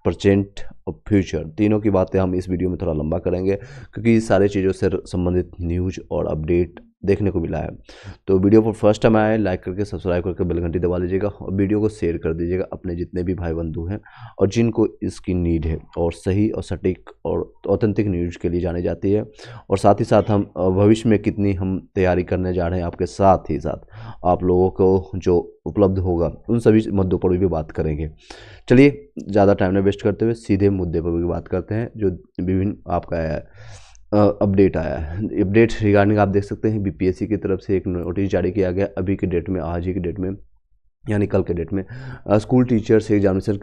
Present और future, तीनों की बातें हम इस वीडियो में थोड़ा लंबा करेंगे क्योंकि इस सारे चीज़ों से संबंधित न्यूज और अपडेट देखने को मिला है। तो वीडियो पर फर्स्ट टाइम आए लाइक करके सब्सक्राइब करके बेल घंटी दबा लीजिएगा और वीडियो को शेयर कर दीजिएगा अपने जितने भी भाई बंधु हैं और जिनको इसकी नीड है और सही और सटीक और ऑथेंटिक न्यूज के लिए जानी जाती है। और साथ ही साथ हम भविष्य में कितनी हम तैयारी करने जा रहे हैं आपके साथ ही साथ आप लोगों को जो उपलब्ध होगा उन सभी मुद्दों पर भी बात करेंगे। चलिए ज़्यादा टाइम न वेस्ट करते हुए सीधे मुद्दे पर भी बात करते हैं जो विभिन्न आपका अपडेट आया है। अपडेट रिगार्डिंग आप देख सकते हैं बीपीएससी की तरफ से एक नोटिस जारी किया गया अभी के डेट में, आज ही के डेट में यानी कल के डेट में। School teachers examination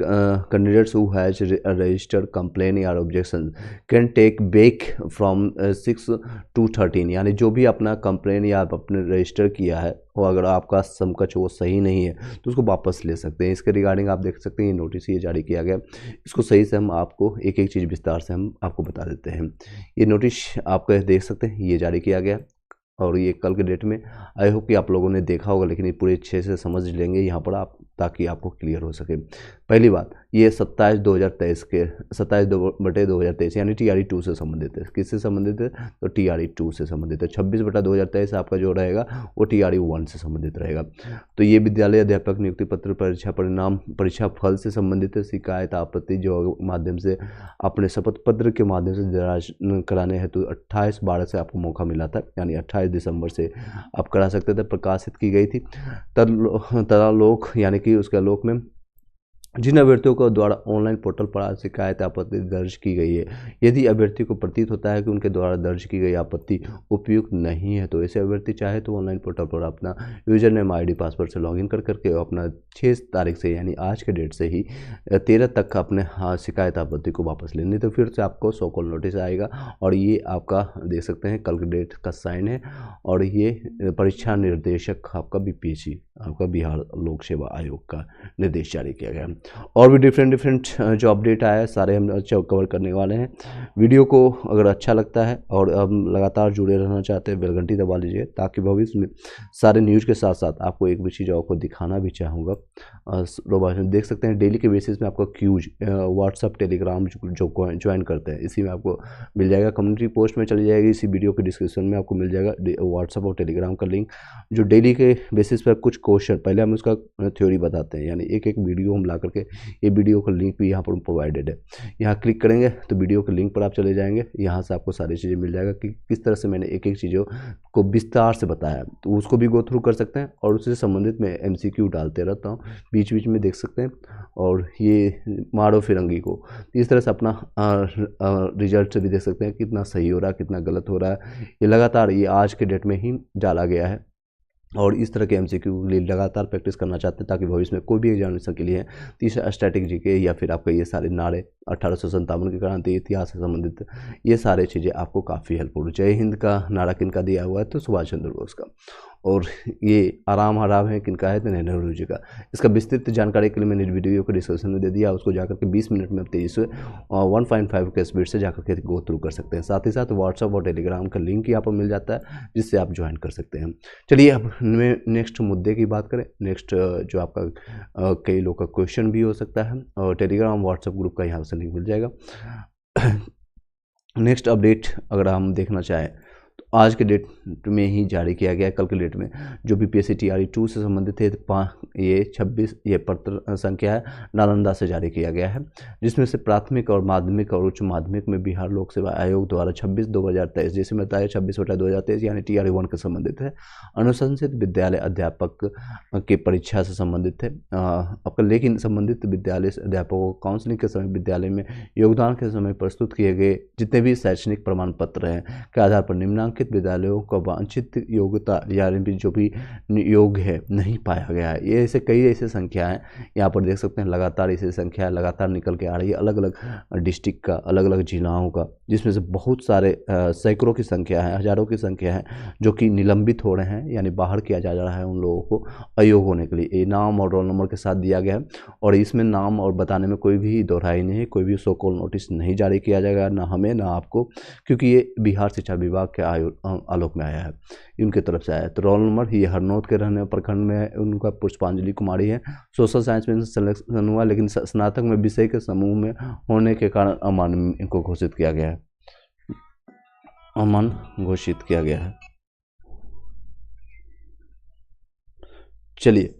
candidates who has registered complain या objection can take back from 6 to 13, यानी जो भी अपना कंप्लेन या अपने रजिस्टर किया है वो अगर आपका समकक्ष वो सही नहीं है तो उसको वापस ले सकते हैं। इसके रिगार्डिंग आप देख सकते हैं ये नोटिस ये जारी किया गया। इसको सही से हम आपको एक एक चीज़ विस्तार से हम आपको बता देते हैं। ये नोटिस आप देख सकते हैं ये जारी किया गया और ये कल के डेट में। आई होप कि आप लोगों ने देखा होगा लेकिन ये पूरे अच्छे से समझ लेंगे यहाँ पर आप ताकि आपको क्लियर हो सके। पहली बात ये 27/2023 के 27/2023 यानी TRE 2 से संबंधित है। किससे संबंधित है तो TRE 2 से संबंधित है। 26/2023 आपका जो रहेगा वो TRE 1 से संबंधित रहेगा। तो ये विद्यालय अध्यापक नियुक्ति पत्र परीक्षा परिणाम परीक्षा फल से संबंधित है। शिकायत आपत्ति जो माध्यम से अपने शपथ पत्र के माध्यम से दर्ज कराने हेतु 28/12 से आपको मौका मिला था, यानी 28 दिसंबर से आप करा सकते थे, प्रकाशित की गई थी। तदालोक यानी कि उसके आलोक में जिन अभ्यर्थियों को द्वारा ऑनलाइन पोर्टल पर आज शिकायत आपत्ति दर्ज की गई है, यदि अभ्यर्थी को प्रतीत होता है कि उनके द्वारा दर्ज की गई आपत्ति उपयुक्त नहीं है तो ऐसे अभ्यर्थी चाहे तो ऑनलाइन पोर्टल पर अपना यूजर नेम ID पासवर्ड से लॉगिन कर करके अपना 6 तारीख से यानी आज के डेट से ही 13 तक अपने शिकायत आपत्ति को वापस लेनी, तो फिर से आपको 100 कॉल नोटिस आएगा। और ये आपका देख सकते हैं कल के डेट का साइन है और ये परीक्षा निर्देशक आपका BPSC आपका बिहार लोक सेवा आयोग का निर्देश जारी किया गया। और भी डिफरेंट जो अपडेट आया है सारे हम अच्छा कवर करने वाले हैं। वीडियो को अगर अच्छा लगता है और हम लगातार जुड़े रहना चाहते हैं बेल घंटी दबा लीजिए ताकि भविष्य में सारे न्यूज़ के साथ साथ आपको एक भी चीज़ आपको दिखाना भी चाहूँगा। देख सकते हैं डेली के बेसिस में आपका क्यूज व्हाट्सअप टेलीग्राम जो ज्वाइन करते हैं इसी में आपको मिल जाएगा। कम्युनिटी पोस्ट में चली जाएगी, इसी वीडियो के डिस्क्रिप्शन में आपको मिल जाएगा व्हाट्सअप और टेलीग्राम का लिंक। जो डेली के बेसिस पर कुछ क्वेश्चन पहले हम उसका थ्योरी बताते हैं, यानी एक एक वीडियो हम ला करके ये वीडियो का लिंक भी यहाँ पर प्रोवाइडेड है। यहाँ क्लिक करेंगे तो वीडियो के लिंक पर आप चले जाएंगे, यहाँ से आपको सारी चीज़ें मिल जाएगा कि किस तरह से मैंने एक एक चीज़ों को विस्तार से बताया, तो उसको भी गो थ्रू कर सकते हैं। और उससे संबंधित मैं MCQ डालते रहता हूँ बीच बीच में, देख सकते हैं। और ये मारो फिरंगी को इस तरह से अपना रिजल्ट से भी देख सकते हैं कितना सही हो रहा है कितना गलत हो रहा है। ये लगातार ये आज के डेट में ही डाला गया है और इस तरह के MCQ लिए लगातार प्रैक्टिस करना चाहते हैं ताकि भविष्य में कोई भी एग्जामिनेशन के लिए तीसरा स्टैटिक GK या फिर आपका ये सारे नारे 1857 की क्रांति इतिहास से संबंधित ये सारे चीज़ें आपको काफ़ी हेल्पफुल। जय हिंद का नारा किनका दिया हुआ है तो सुभाष चंद्र बोस का, और ये आराम हराम है किनका है तो नेहरू जी का। इसका विस्तृत जानकारी के लिए मैंने वीडियो को डिस्क्रिप्शन में दे दिया, उसको जाकर के 20 मिनट में आप तेजी से 1.5 के स्पीड से जाकर के गो थ्रू कर सकते हैं। साथ ही साथ व्हाट्सअप और टेलीग्राम का लिंक यहाँ पर मिल जाता है जिससे आप ज्वाइन कर सकते हैं। चलिए अब नेक्स्ट मुद्दे की बात करें। नेक्स्ट जो आपका कई लोग का क्वेश्चन भी हो सकता है और टेलीग्राम व्हाट्सअप ग्रुप का यहाँ से लिंक मिल जाएगा। नेक्स्ट अपडेट अगर हम देखना चाहें तो आज के डेट में ही जारी किया गया है। कल के डेट में जो BPSC TRE 2 से संबंधित है ये 26 ये पत्र संख्या है नालंदा से जारी किया गया है, जिसमें से प्राथमिक और माध्यमिक और उच्च माध्यमिक में बिहार लोक सेवा आयोग द्वारा 26/2023 जैसे बताया 26/2023 यानी TRE 1 के संबंधित है। अनुशंसित विद्यालय अध्यापक की परीक्षा से संबंधित है आपका, लेकिन संबंधित विद्यालय अध्यापकों को काउंसलिंग के समय विद्यालय में योगदान के समय प्रस्तुत किए गए जितने भी शैक्षणिक प्रमाण पत्र हैं के आधार पर निम्नांकित विद्यालयों को वांछित योग्यता या जो भी योग है नहीं पाया गया है। ये ऐसे कई ऐसे संख्या हैं यहाँ पर देख सकते हैं, लगातार ऐसे संख्या लगातार निकल के आ रही है अलग अलग डिस्ट्रिक्ट का अलग अलग जिलाओं का। जिसमें से बहुत सारे सैकड़ों की संख्या है, हज़ारों की संख्या है जो कि निलंबित हो रहे हैं, यानी बाहर किया जा रहा है उन लोगों को अयोग्य होने के लिए। ये नाम और रोल नंबर के साथ दिया गया है और इसमें नाम और बताने में कोई भी दोहराई नहीं है, कोई भी सो कॉल नोटिस नहीं जारी किया जाएगा, ना हमें ना आपको, क्योंकि ये बिहार शिक्षा विभाग के आलोक में आया है, उनकी तरफ से आया है। तो रोल नंबर ये हरनौत के रहने प्रखंड में है, उनका पुष्पांजलि कुमारी है। सोशल साइंस में सिलेक्शन हुआ, लेकिन स्नातक में विषय के समूह में होने के कारण अमान्य इनको घोषित किया गया है, अमान्य घोषित किया गया है। चलिए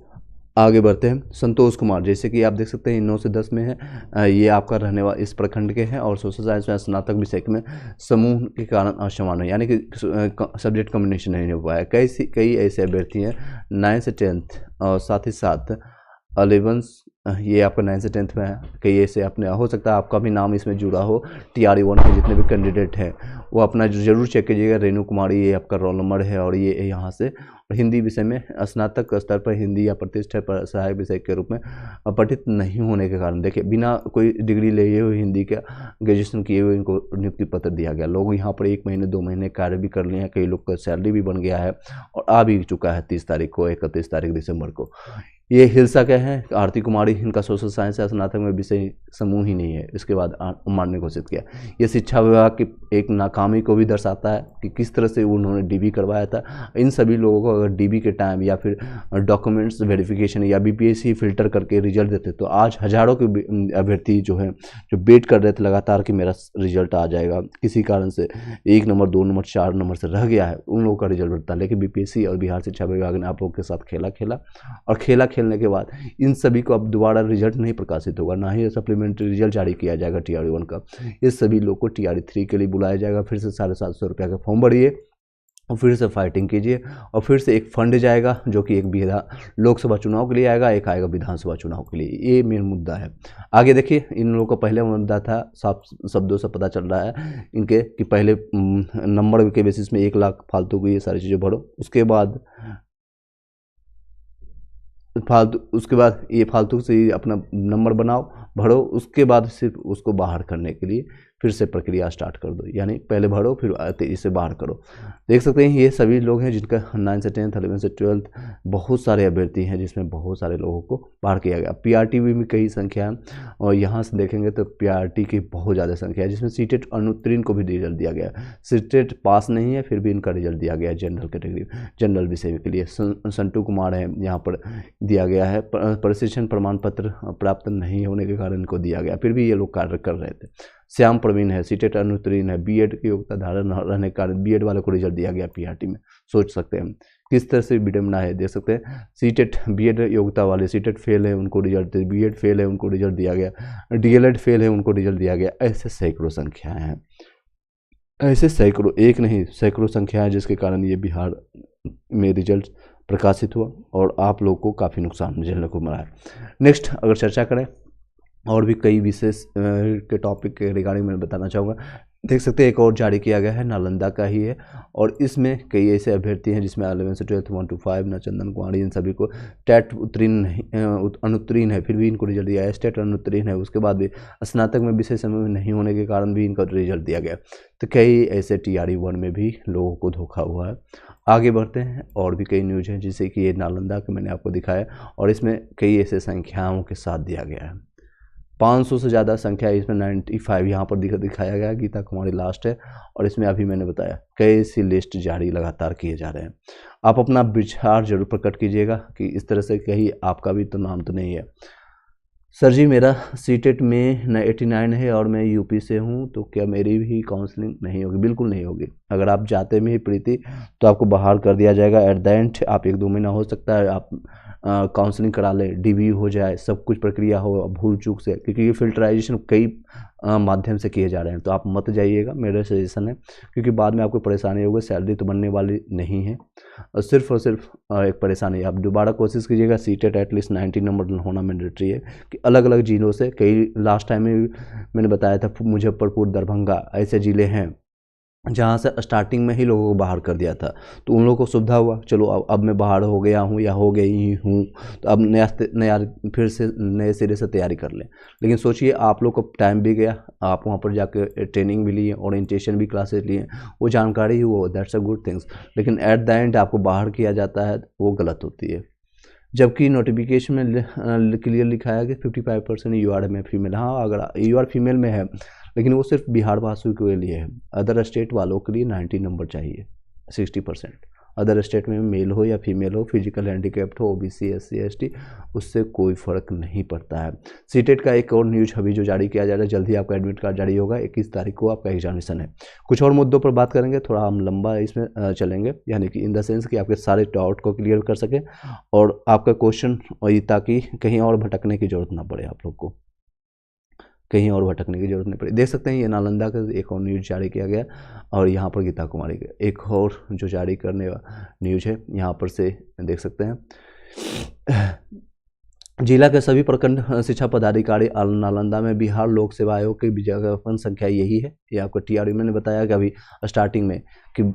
आगे बढ़ते हैं। संतोष कुमार, जैसे कि आप देख सकते हैं 9 से 10 में है, ये आपका रहने वाला इस प्रखंड के हैं और सोशल साइंस में स्नातक विषय में समूह के कारण असामान्य, यानी कि सब्जेक्ट कम्बिनेशन नहीं हो पाया। कई ऐसे अभ्यर्थी हैं 9 से 10 और साथ ही साथ 11, ये आपका 9 से 10 में है। कई ऐसे अपने हो सकता है आपका भी नाम इसमें जुड़ा हो। TRE 1 के जितने भी कैंडिडेट हैं वो अपना जरूर चेक कीजिएगा। रेणु कुमारी ये आपका रोल नंबर है और ये यहाँ से हिंदी विषय में स्नातक स्तर पर हिंदी या प्रतिष्ठा पर सहायक विषय के रूप में पठित नहीं होने के कारण, देखिए बिना कोई डिग्री लिए हुए हिंदी का ग्रेजुएशन किए हुए इनको नियुक्ति पत्र दिया गया। लोग यहाँ पर 1 महीने 2 महीने कार्य भी कर लिए हैं, कई लोग का सैलरी भी बन गया है और आ भी चुका है 30 तारीख को, 31 तारीख दिसंबर को। ये हिलसा क्या है, आरती कुमारी, इनका सोशल साइंस या स्नातक में विषय समूह ही नहीं है। इसके बाद अमान्य घोषित किया। ये शिक्षा विभाग की एक नाकामी को भी दर्शाता है कि किस तरह से उन्होंने DB करवाया था। इन सभी लोगों को अगर DB के टाइम या फिर डॉक्यूमेंट्स वेरिफिकेशन या BPSC फिल्टर करके रिजल्ट देते तो आज हज़ारों के अभ्यर्थी जो है जो वेट कर रहे थे लगातार कि मेरा रिजल्ट आ जाएगा, किसी कारण से 1 नंबर 2 नंबर 4 नंबर से रह गया है, उन लोगों का रिजल्ट बढ़ता। लेकिन BPSC और बिहार शिक्षा विभाग ने आप लोगों के साथ खेला खेलने के बाद इन सभी को अब दोबारा रिजल्ट नहीं प्रकाशित होगा, ना ही सप्लीमेंट्री रिजल्ट जारी किया जाएगा TRE 1 का। ये सभी लोग को TRE 3 के लिए बुलाया जाएगा। फिर से 750 रुपये का फॉर्म भरिए और फिर से फाइटिंग कीजिए और फिर से एक फंड जाएगा जो कि एक लोकसभा चुनाव के लिए आएगा, एक आएगा विधानसभा चुनाव के लिए। ये मेन मुद्दा है। आगे देखिए, इन लोगों का पहले मुद्दा था, साफ शब्दों से पता चल रहा है इनके कि पहले नंबर के बेसिस में 1 लाख फालतू को ये सारी चीज़ें भरो, उसके बाद ये फालतू से अपना नंबर बनाओ भरो, उसके बाद सिर्फ उसको बाहर करने के लिए फिर से प्रक्रिया स्टार्ट कर दो, यानी पहले भरो फिर इसे बाहर करो। देख सकते हैं ये सभी लोग हैं जिनका 9 से 10 11 से 12 बहुत सारे अभ्यर्थी हैं, जिसमें बहुत सारे लोगों को बाहर किया गया। PRT में कई संख्या है और यहाँ से देखेंगे तो PRT की बहुत ज़्यादा संख्या है, जिसमें सीटेट अनुत्तीर्ण को भी रिजल्ट दिया गया। सीटेट पास नहीं है फिर भी इनका रिजल्ट दिया गया जनरल कैटेगरी जनरल विषय के लिए। संटू कुमार है, यहाँ पर दिया गया है प्रशिक्षण प्रमाण पत्र प्राप्त नहीं होने के कारण इनको दिया गया, फिर भी ये लोग कार्य कर रहे थे। श्याम प्रवीण है, सीटेट अनुत्तीर्ण है, BEड की योग्यता धारण रहने के कारण BEड वाले को रिजल्ट दिया गया PRT में। सोच सकते हैं किस तरह से विडम्बना है। देख सकते हैं सीटेट BEड योग्यता वाले, सीटेट फेल है उनको रिजल्ट, BEड फेल है उनको रिजल्ट दिया गया, DLED फेल है उनको रिजल्ट दिया गया। ऐसे सैकड़ों संख्याएँ हैं, ऐसे सैकड़ों, एक नहीं सैकड़ों संख्या है, जिसके कारण ये बिहार में रिजल्ट प्रकाशित हुआ और आप लोग को काफ़ी नुकसान झेलने को मिला है। नेक्स्ट अगर चर्चा करें और भी कई विशेष के टॉपिक के रिगार्डिंग मैं बताना चाहूँगा। देख सकते हैं एक और जारी किया गया है, नालंदा का ही है और इसमें कई ऐसे अभ्यर्थी हैं जिसमें 11 से 12 1 to 5 ना चंदन कुमारी, इन सभी को टेट उत्तीर्ण नहीं अनुत्तीर्ण है फिर भी इनको रिजल्ट दिया है। स्टेट अनुत्तीर्ण है, उसके बाद भी स्नातक में विषय समय में नहीं होने के कारण भी इनका रिजल्ट दिया गया। तो कई ऐसे TRE 1 में भी लोगों को धोखा हुआ है। आगे बढ़ते हैं, और भी कई न्यूज हैं जिससे कि ये नालंदा का मैंने आपको दिखाया और इसमें कई ऐसे संख्याओं के साथ दिया गया है। 500 से ज़्यादा संख्या, इसमें 95 यहाँ पर दिखाया गया। गीता कुमारी लास्ट है और इसमें अभी मैंने बताया कई ऐसी लिस्ट जारी लगातार किए जा रहे हैं। आप अपना विचार जरूर प्रकट कीजिएगा कि इस तरह से कहीं आपका भी तो नाम तो नहीं है। सर जी मेरा सीटेट में 89 है और मैं यूपी से हूँ, तो क्या मेरी भी काउंसलिंग नहीं होगी? बिल्कुल नहीं होगी। अगर आप जाते में ही प्रीति तो आपको बाहर कर दिया जाएगा। एट द एंड आप 1-2 महीना हो सकता है आप काउंसलिंग करा लें, DB हो जाए, सब कुछ प्रक्रिया हो भूल चूक से, क्योंकि ये फिल्टराइजेशन कई माध्यम से किए जा रहे हैं। तो आप मत जाइएगा, मेरा सजेशन है, क्योंकि बाद में आपको परेशानी होगी। सैलरी तो बनने वाली नहीं है और सिर्फ एक परेशानी। आप दोबारा कोशिश कीजिएगा। सीटेट एटलीस्ट 90 नंबर होना मैंडेटरी है कि अलग अलग जिलों से कई, लास्ट टाइम में मैंने बताया था मुजफ्फरपुर, दरभंगा ऐसे ज़िले हैं जहाँ से स्टार्टिंग में ही लोगों को बाहर कर दिया था, तो उन लोगों को सुविधा हुआ, चलो अब मैं बाहर हो गया हूँ या हो गई हूँ, तो अब नया फिर से नए सिरे से तैयारी कर लें। लेकिन सोचिए आप लोग को टाइम भी गया, आप वहाँ पर जाकर ट्रेनिंग भी लिए, ओरिएंटेशन भी क्लासेस लिए, वो जानकारी ही वो, दैट्स अ गुड थिंग्स। लेकिन एट द एंड आपको बाहर किया जाता है, वो गलत होती है। जबकि नोटिफिकेशन में क्लियर लिखा है कि 55% यूआर में फीमेल। हाँ, अगर यूआर फीमेल में है, लेकिन वो सिर्फ बिहार वासियों के लिए है। अदर स्टेट वालों के लिए 90 नंबर चाहिए, 60%। अदर स्टेट में मेल हो या फीमेल हो, फिजिकल हैंडीकैप्ड हो, ओबीसी, एससी, एसटी, उससे कोई फ़र्क नहीं पड़ता है। सीटेट का एक और न्यूज अभी जो जारी किया जा रहा है, जल्दी आपका एडमिट कार्ड जारी होगा, 21 तारीख को आपका एग्जामिनेशन है। कुछ और मुद्दों पर बात करेंगे, थोड़ा हम लंबा इसमें चलेंगे, यानी कि इन द सेंस कि आपके सारे डाउट को क्लियर कर सके और आपका क्वेश्चन, और ताकि कहीं और भटकने की ज़रूरत ना पड़े, आप लोग को कहीं और भटकने की जरूरत नहीं पड़ी। देख सकते हैं ये नालंदा का एक और न्यूज़ जारी किया गया, और यहाँ पर गीता कुमारी का एक और जो जारी करने न्यूज़ है, यहाँ पर से देख सकते हैं। जिला के सभी प्रखंड शिक्षा पदाधिकारी नालंदा में बिहार लोक सेवा आयोग की विज्ञापन संख्या यही है। ये आपको टीआरयू मैंने बताया कि अभी स्टार्टिंग में कि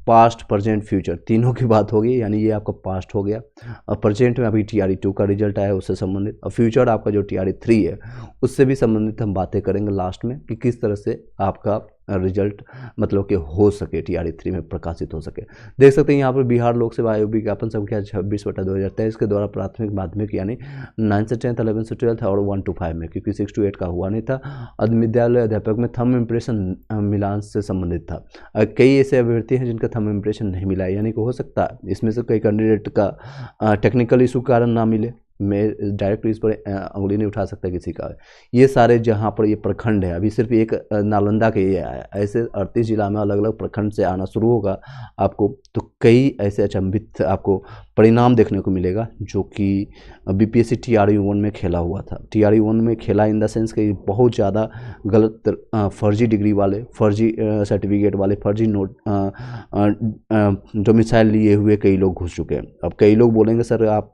पास्ट, प्रेजेंट, फ्यूचर तीनों की बात होगी, यानी ये आपका पास्ट हो गया। और प्रेजेंट में अभी TRE2 का रिजल्ट आया, उससे संबंधित, और फ्यूचर आपका जो TRE3 है उससे भी संबंधित हम बातें करेंगे लास्ट में, कि किस तरह से आपका रिजल्ट मतलब कि हो सके, TRE3 में प्रकाशित हो सके। देख सकते हैं यहाँ पर बिहार लोक सेवा आयोग विज्ञापन संख्या 26/2023 के द्वारा प्राथमिक माध्यमिक यानी 9 से 10, 11 से 12 और 1 to 5 में, क्योंकि 6 to 8 का हुआ नहीं था। विद्यालय अध्यापक में थंब इम्प्रेशन मिलान से संबंधित था। कई ऐसे अभ्यर्थी हैं जिनका थंब इम्प्रेशन नहीं मिला है, यानी कि हो सकता है इसमें से कई कैंडिडेट का टेक्निकल इशू के कारण ना मिले। मैं डायरेक्ट इस पर उंगली नहीं उठा सकता किसी का। ये सारे जहाँ पर ये प्रखंड है, अभी सिर्फ एक नालंदा के ये आया, ऐसे 38 जिला में अलग अलग प्रखंड से आना शुरू होगा आपको, तो कई ऐसे अचंभित आपको परिणाम देखने को मिलेगा, जो कि BPSC TRE1 में खेला हुआ था। TRE1 में खेला इन द सेंस कि बहुत ज़्यादा गलत फर्जी डिग्री वाले, फर्जी सर्टिफिकेट वाले, फर्जी नोट डोमिसाइल लिए हुए कई लोग घुस चुके हैं। अब कई लोग बोलेंगे सर आप,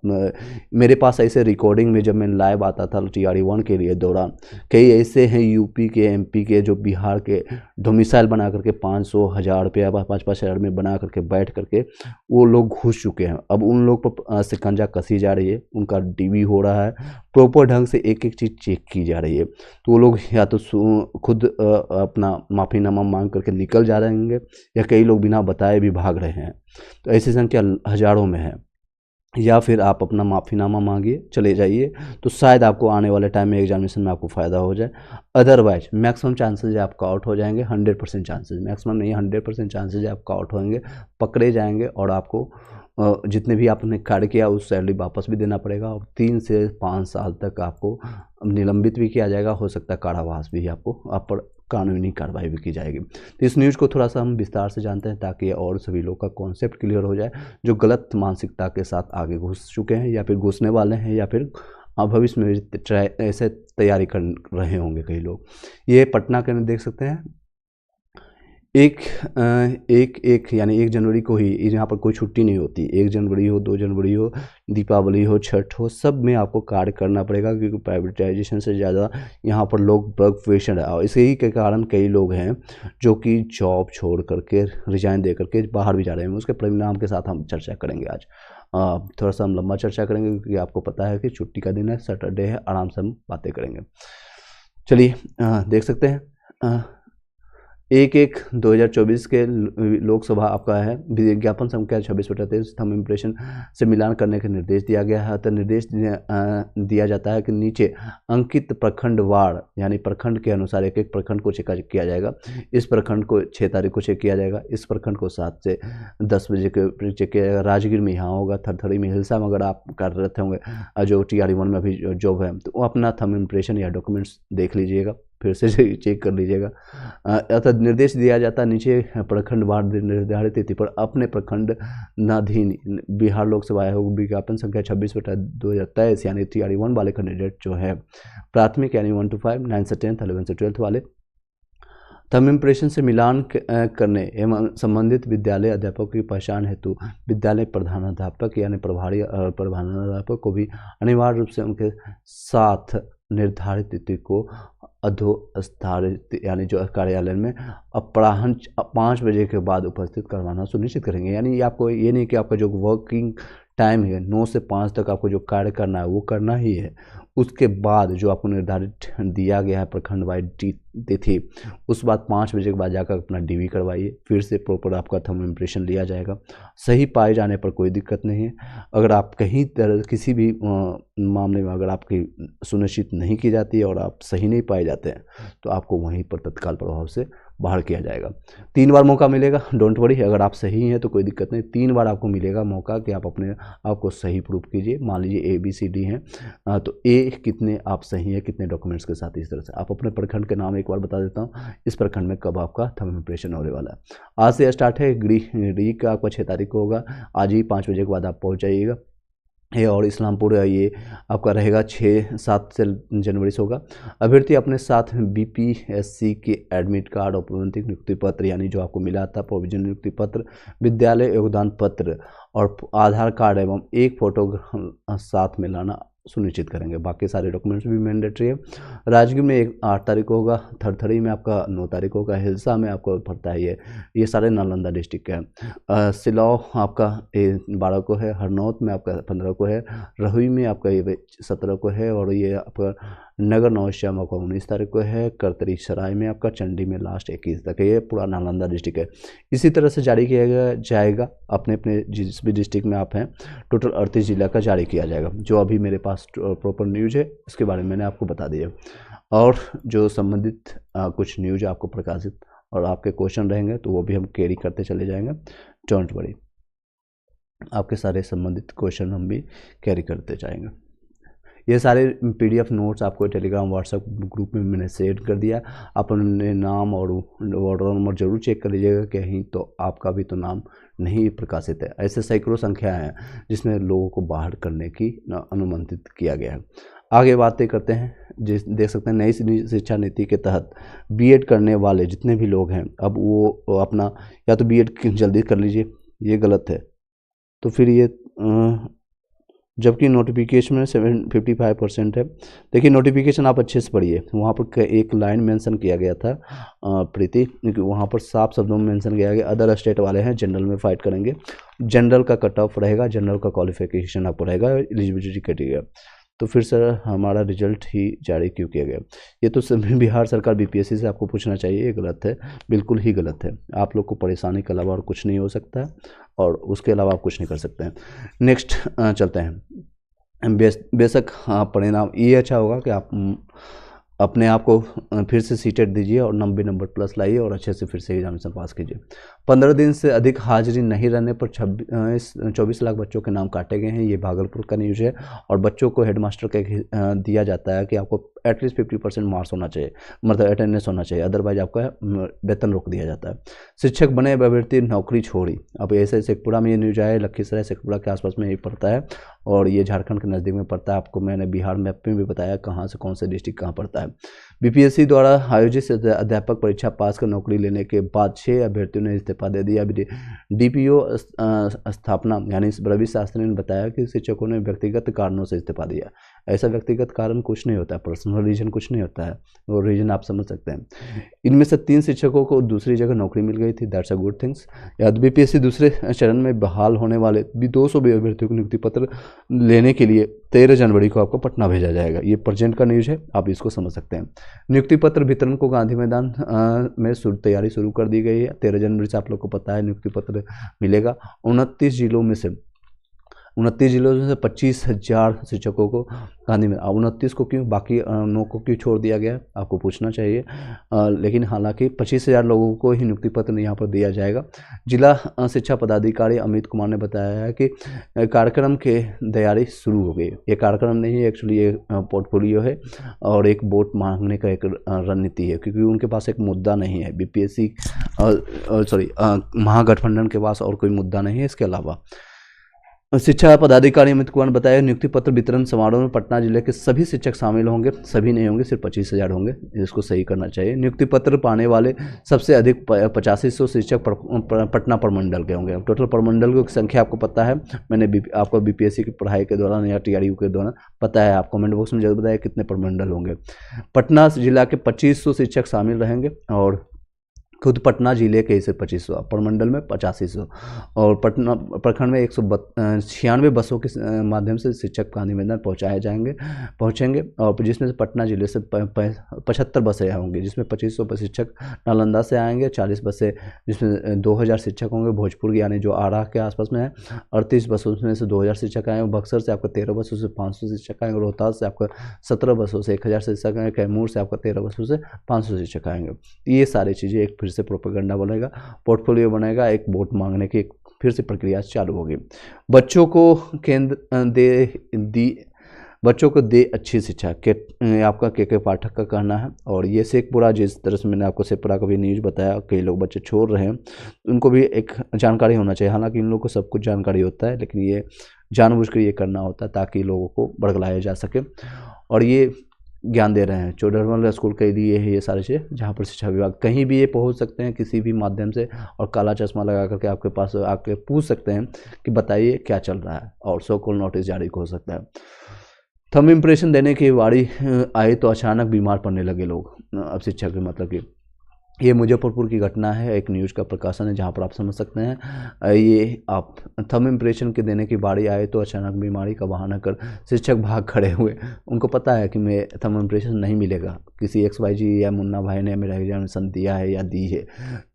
मेरे पास ऐसे रिकॉर्डिंग में जब मैं लाइव आता था TRE1 के लिए दौरान, कई ऐसे हैं यूपी के, MP के, जो बिहार के डोमिसाइल बना करके 500, 1000 रुपया, 5-5 हज़ार में बना करके बैठ करके वो लोग घुस चुके हैं। अब उन लोग पर शिकंजा कसी जा रही है, उनका DV हो रहा है, प्रॉपर ढंग से एक एक चीज़ चेक की जा रही है। तो वो लोग या तो खुद अपना माफ़ीनामा मांग करके निकल जा रहे होंगे, या कई लोग बिना बताए भी भाग रहे हैं। तो ऐसी संख्या हज़ारों में है। या फिर आप अपना माफ़ीनामा मांगिए, चले जाइए, तो शायद आपको आने वाले टाइम में एग्जामिनेशन में आपको फ़ायदा हो जाए। अदरवाइज मैक्सिमम चांसेस है आपका आउट हो जाएंगे, 100% चांसेस, मैक्सिमम नहीं 100% चांसेस है आपका आउट होंगे, पकड़े जाएंगे, और आपको जितने भी आपने कार्य किया उस सैलरी वापस भी देना पड़ेगा, और 3 से 5 साल तक आपको निलंबित भी किया जाएगा, हो सकता है कारावास भी आपको आप पर कानूनी कार्रवाई भी की जाएगी। तो इस न्यूज़ को थोड़ा सा हम विस्तार से जानते हैं, ताकि और सभी लोग का कॉन्सेप्ट क्लियर हो जाए, जो गलत मानसिकता के साथ आगे घुस चुके हैं, या फिर घुसने वाले हैं, या फिर भविष्य में भी ऐसे तैयारी कर रहे होंगे कई लोग। ये पटना के देख सकते हैं, एक यानी 1 जनवरी को ही यहाँ पर कोई छुट्टी नहीं होती। 1 जनवरी हो, 2 जनवरी हो, दीपावली हो, छठ हो, सब में आपको कार्य करना पड़ेगा, क्योंकि प्राइवेटाइजेशन से ज़्यादा यहाँ पर लोग वर्क प्रेशर है, और इसी के कारण कई लोग हैं जो कि जॉब छोड़ करके, रिजाइन दे करके बाहर भी जा रहे हैं। उसके परिणाम के साथ हम चर्चा करेंगे आज। थोड़ा सा हम लंबा चर्चा करेंगे, क्योंकि आपको पता है कि छुट्टी का दिन है, सैटरडे है, आराम से हम बातें करेंगे। चलिए देख सकते हैं 1/1/2024 के लोकसभा आपका है, विज्ञापन संख्या 26/23 थंब इम्प्रेशन से मिलान करने का निर्देश दिया गया है। तो निर्देश दिया जाता है कि नीचे अंकित प्रखंड वार, यानी प्रखंड के अनुसार एक एक प्रखंड को चेक किया जाएगा। इस प्रखंड को 6 तारीख को चेक किया जाएगा, इस प्रखंड को 7 से 10 बजे के चेक किया जाएगा। राजगीर में यहाँ होगा, थरथरी में, हिलसा में अगर आप कार्यरत होंगे जो TRE1 में अभी जॉब है, तो वो अपना थंब इम्प्रेशन या डॉक्यूमेंट्स देख लीजिएगा, फिर से चेक कर लीजिएगा। अर्थात निर्देश दिया जाता है नीचे प्रखंड वार निर्धारित तिथि पर अपने प्रखंड नाधीन बिहार लोक सेवा आयोग विज्ञापन संख्या 26/2023 यानी TRE1 वाले कैंडिडेट जो है, प्राथमिक यानी 1 to 5, 9 से 10, 11 से 12 वाले, थंब इम्प्रेशन से मिलान करने एवं संबंधित विद्यालय अध्यापकों की पहचान हेतु विद्यालय प्रधानाध्यापक यानी प्रधानाध्यापक को भी अनिवार्य रूप से उनके साथ निर्धारित तिथि को अधोस्थापित यानी जो कार्यालय में अपराह्न 5 बजे के बाद उपस्थित करवाना सुनिश्चित करेंगे। यानी आपको ये नहीं कि आपका जो वर्किंग टाइम है 9 से 5 तक आपको जो कार्य करना है वो करना ही है, उसके बाद जो आपको निर्धारित दिया गया है प्रखंड वाइज तिथि, उस बाद 5 बजे के बाद जाकर अपना डीवी करवाइए, फिर से प्रॉपर आपका थर्मल इम्प्रेशन लिया जाएगा। सही पाए जाने पर कोई दिक्कत नहीं है। अगर आप कहीं तरह किसी भी मामले में अगर आपकी सुनिश्चित नहीं की जाती है और आप सही नहीं पाए जाते हैं तो आपको वहीं पर तत्काल प्रभाव से बाहर किया जाएगा। 3 बार मौका मिलेगा, डोंट वरी। अगर आप सही हैं तो कोई दिक्कत नहीं, 3 बार आपको मिलेगा मौका कि आप अपने आप को सही प्रूफ कीजिए। मान लीजिए ABCD हैं तो A कितने आप सही हैं, कितने डॉक्यूमेंट्स के साथ। इस तरह से आप अपने प्रखंड के नाम एक बार बता देता हूँ, इस प्रखंड में कब आपका थर्मल इम्प्रेशन होने वाला है। आज से स्टार्ट है। डी का आपका 6 तारीख को होगा। आज ही 5 बजे के बाद आप पहुँच जाइएगा। ये और इस्लामपुर ये आपका रहेगा 6-7 जनवरी से होगा। अभ्यर्थी अपने साथ BPSC के एडमिट कार्ड और प्रोन्नति नियुक्ति पत्र यानी जो आपको मिला था प्रोविजन नियुक्ति पत्र, विद्यालय योगदान पत्र और आधार कार्ड एवं एक फोटो साथ में लाना सुनिश्चित करेंगे। बाकी सारे डॉक्यूमेंट्स भी मैंडेटरी है। राजगीर में 8 तारीख को होगा, थरथरी में आपका 9 तारीख को होगा, हिलसा में आपको पड़ता है ये सारे नालंदा डिस्ट्रिक्ट के हैं। सिलौर आपका 12 को है, हरनौत में आपका 15 को है, रहुई में आपका ये 17 को है और ये आपका नगर नौश्याम आपका 19 तारीख को है, करतरी सराय में आपका, चंडी में लास्ट 21 तक है। ये पूरा नालंदा डिस्ट्रिक्ट है। इसी तरह से जारी किया जाएगा अपने अपने जिस भी डिस्ट्रिक्ट में आप हैं, टोटल 38 जिला का जारी किया जाएगा। जो अभी मेरे पास प्रॉपर न्यूज है इसके बारे में मैंने आपको बता दिया। और जो संबंधित कुछ न्यूज आपको प्रकाशित और आपके क्वेश्चन रहेंगे तो वो भी हम कैरी करते चले जाएंगे, डोंट वरी। आपके सारे संबंधित क्वेश्चन हम भी कैरी करते जाएंगे। ये सारे PDF नोट्स आपको टेलीग्राम व्हाट्सएप ग्रुप में मैंने शेयर कर दिया। आप अपने नाम और ऑर्डर नंबर जरूर चेक कर लीजिएगा, कहीं तो आपका भी तो नाम नहीं प्रकाशित है। ऐसे सैकड़ों संख्या हैं जिसमें लोगों को बाहर करने की अनुमंत्रित किया गया है। आगे बातें करते हैं। जिस देख सकते हैं नई शिक्षा नीति के तहत B.Ed करने वाले जितने भी लोग हैं अब वो अपना या तो B.Ed जल्दी कर लीजिए, ये गलत है। तो फिर ये जबकि नोटिफिकेशन में 55% है। देखिए नोटिफिकेशन आप अच्छे से पढ़िए, वहाँ पर एक लाइन मेंशन किया गया था प्रीति, वहाँ पर साफ शब्दों में मेंशन किया गया अदर स्टेट वाले हैं जनरल में फाइट करेंगे, जनरल का कट ऑफ रहेगा, जनरल का क्वालिफिकेशन आपको रहेगा, एलिजिबिलिटी क्राइटेरिया। तो फिर सर हमारा रिजल्ट ही जारी क्यों किया गया? ये तो बिहार सरकार BPSC से आपको पूछना चाहिए, ये गलत है, बिल्कुल ही गलत है। आप लोग को परेशानी के अलावा और कुछ नहीं हो सकता है और उसके अलावा आप कुछ नहीं कर सकते हैं। नेक्स्ट चलते हैं। बेशक परिणाम ये अच्छा होगा कि आप अपने आप को फिर से सीटेड दीजिए और 90 नंबर प्लस लाइए और अच्छे से फिर से एग्जामिनेशन पास कीजिए। 15 दिन से अधिक हाजिरी नहीं रहने पर 24 लाख बच्चों के नाम काटे गए हैं। ये भागलपुर का न्यूज़ है और बच्चों को हेडमास्टर का दिया जाता है कि आपको एटलीस्ट 50% मार्क्स होना चाहिए, मतलब अटेंडेंस होना चाहिए, अदरवाइज आपका वेतन रोक दिया जाता है। शिक्षक बने अभ्यर्थी नौकरी छोड़ी। अब ऐसे शेखपुरा में ये न्यूज आया, लखीसराय शेखपुरा के आसपास में ये पड़ता है और ये झारखंड के नज़दीक में पड़ता है। आपको मैंने बिहार मैप में भी बताया कहाँ से कौन से डिस्ट्रिक्ट कहाँ पड़ता है। BPSC द्वारा आयोजित अध्यापक परीक्षा पास कर नौकरी लेने के बाद 6 अभ्यर्थियों ने इस्तीफा दे दिया। DPO स्थापना यानी रवि शास्त्री ने बताया कि शिक्षकों ने व्यक्तिगत कारणों से इस्तीफा दिया। ऐसा व्यक्तिगत कारण कुछ नहीं होता है, पर्सनल रीजन कुछ नहीं होता है, वो रीजन आप समझ सकते हैं। इनमें से 3 शिक्षकों को दूसरी जगह नौकरी मिल गई थी, दैट्स अ गुड थिंग्स। याद BPSC दूसरे चरण में बहाल होने वाले 200 अभ्यर्थियों को नियुक्ति पत्र लेने के लिए 13 जनवरी को आपको पटना भेजा जाएगा। ये प्रेजेंट का न्यूज़ है, आप इसको समझ सकते हैं। नियुक्ति पत्र वितरण को गांधी मैदान में तैयारी शुरू कर दी गई है। 13 जनवरी से आप लोग को पता है नियुक्ति पत्र मिलेगा। 29 जिलों में से 25,000 शिक्षकों को गांधी में 29 को क्यों, बाकी 9 को क्यों छोड़ दिया गया, आपको पूछना चाहिए। लेकिन हालांकि 25,000 लोगों को ही नियुक्ति पत्र यहाँ पर दिया जाएगा। जिला शिक्षा पदाधिकारी अमित कुमार ने बताया है कि कार्यक्रम की तैयारी शुरू हो गई। ये कार्यक्रम नहीं है, एक्चुअली ये पोर्टफोलियो है और एक वोट मांगने का एक रणनीति है, क्योंकि उनके पास एक मुद्दा नहीं है। BPSC महागठबंधन के पास और कोई मुद्दा नहीं है इसके अलावा। शिक्षा पदाधिकारी अमित कुमार ने बताया नियुक्ति पत्र वितरण समारोह में पटना जिले के सभी शिक्षक शामिल होंगे। सभी नहीं होंगे, सिर्फ 25,000 होंगे। इसको सही करना चाहिए। नियुक्ति पत्र पाने वाले सबसे अधिक 8500 शिक्षक पटना प्रमंडल के होंगे। टोटल प्रमंडल की संख्या आपको पता है, मैंने आपको बीपीएससी की पढ़ाई के दौरान या टीआरयू के दौरान पता है। आप कमेंट बॉक्स में जरूर बताया कितने प्रमंडल होंगे। पटना जिला के 2500 शिक्षक शामिल रहेंगे और खुद पटना जिले के इसे 2500, प्रमंडल में 8500 और पटना प्रखंड में 196 बसों के माध्यम से शिक्षक का निवेदन पहुंचेंगे और जिसमें से पटना जिले से 75 बसें होंगी, जिसमें 2500 शिक्षक नालंदा से आएंगे, 40 बसें जिसमें 2000 शिक्षक होंगे भोजपुर यानी जो आरा के आसपास में है, 38 बसों में से 2000 शिक्षक आएंगे। बक्सर से आपका 13 बसों से 500 शिक्षक आएंगे। रोहतास से आपका 17 बसों से 1000 शिक्षक आएंगे। कैमूर से आपका 13 बसों से 500 शिक्षक आएंगे। ये सारी चीज़ें एक फिर से प्रोपेगेंडा बनेगा, पोर्टफोलियो बनेगा, एक वोट मांगने की एक फिर से प्रक्रिया चालू होगी। बच्चों को दे अच्छी शिक्षा के आपका के पाठक का कहना है। और ये शेखपुरा, जिस तरह से मैंने आपको शेखपुरा का भी न्यूज़ बताया, कई लोग बच्चे छोड़ रहे हैं, उनको भी एक जानकारी होना चाहिए। हालांकि इन लोगों को सब कुछ जानकारी होता है, लेकिन ये जानबूझकर ये करना होता है ताकि लोगों को भड़काया जा सके। और ये ज्ञान दे रहे हैं चोडरमल स्कूल के लिए है ये सारे चीज़, जहाँ पर शिक्षा विभाग कहीं भी ये पहुँच सकते हैं किसी भी माध्यम से, और काला चश्मा लगा करके आपके पास आके पूछ सकते हैं कि बताइए क्या चल रहा है, और सो कॉल नोटिस जारी हो सकता है। थंब इम्प्रेशन देने की बारी आई तो अचानक बीमार पड़ने लगे लोग। अब शिक्षा के मतलब कि ये मुजफ्फरपुर की घटना है, एक न्यूज़ का प्रकाशन है जहाँ पर आप समझ सकते हैं। ये आप थंब इम्प्रेशन के देने की बारी आए तो अचानक बीमारी का बहाना कर शिक्षक भाग खड़े हुए। उनको पता है कि मैं थंब इम्प्रेशन नहीं मिलेगा, किसी XYZ या मुन्ना भाई ने मेरा एग्जामिनेशन दिया है या दी है,